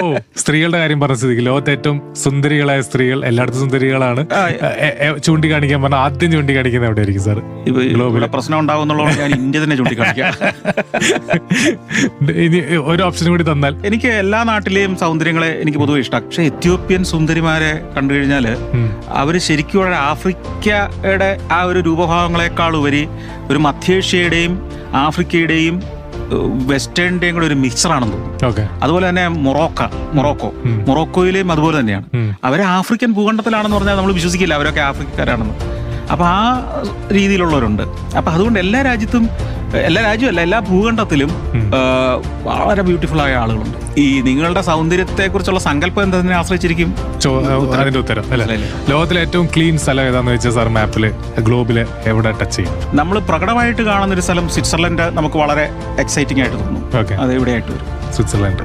ഓ, സ്ത്രീകളുടെ കാര്യം പറഞ്ഞ സ്ഥിതിക്ക് ലോകത്തെ ഏറ്റവും സുന്ദരികളായ സ്ത്രീകൾ എല്ലായിടത്തും സുന്ദരികളാണ്. ചൂണ്ടിക്കാണിക്കാൻ പറഞ്ഞാൽ ആദ്യം ചൂണ്ടിക്കാണിക്കുന്നത് എവിടെയായിരിക്കും സാർ? ഗ്ലോബിലെ പ്രശ്നം ഉണ്ടാകുന്നുള്ളതുകൊണ്ട് ഞാൻ ഇന്ത്യ തന്നെ ചൂണ്ടിക്കാണിക്കാം. ഇനി ഒരു ഓപ്ഷൻ കൂടി തന്നാൽ. എനിക്ക് എല്ലാ നാട്ടിലെയും സൗന്ദര്യങ്ങളെ എനിക്ക് പൊതുവെ ഇഷ്ടം. പക്ഷെ എത്യോപ്യൻ സുന്ദരിമാരെ കണ്ടു കഴിഞ്ഞാല് അവര് ശരിക്കും ആഫ്രിക്കയുടെ ആ ഒരു രൂപഭാവങ്ങളെക്കാൾ ഉപരി ഒരു മധ്യേഷ്യയുടെയും ആഫ്രിക്കയുടെയും വെസ്റ്റേണിന്റെയും കൂടെ ഒരു മിക്സറാണെന്ന് തോന്നുന്നു. അതുപോലെ തന്നെ മൊറോക്കോയിലെയും അതുപോലെ തന്നെയാണ്. അവരെ ആഫ്രിക്കൻ ഭൂഖണ്ഡത്തിലാണെന്ന് പറഞ്ഞാൽ നമ്മൾ വിശ്വസിക്കില്ല അവരൊക്കെ ആഫ്രിക്കക്കാരാണെന്ന്. അപ്പൊ ആ രീതിയിലുള്ളവരുണ്ട്. അപ്പൊ അതുകൊണ്ട് എല്ലാ രാജ്യമല്ല എല്ലാ ഭൂഖണ്ഡത്തിലും വളരെ ബ്യൂട്ടിഫുൾ ആയ ആളുകളുണ്ട്. ഈ നിങ്ങളുടെ സൗന്ദര്യത്തെ കുറിച്ചുള്ള സങ്കല്പം എന്നതിനെ ആശ്രയിച്ചിരിക്കും അതിന്റെ ഉത്തരം അല്ലേ? ലോകത്തിലെ ഏറ്റവും ക്ലീൻ സ്ഥലം ഏതാന്ന് വെച്ചാൽ സാർ മാപ്പില് ഗ്ലോബില് എവിടെ ടച്ച് ചെയ്യും? നമ്മൾ പ്രകടമായിട്ട് കാണുന്ന ഒരു സ്ഥലം സ്വിറ്റ്സർലൻഡ് നമുക്ക് വളരെ എക്സൈറ്റിംഗ് ആയിട്ട് തോന്നുന്നു. അത് എവിടെയായിട്ട് വരും? സ്വിറ്റ്സർലൻഡ്.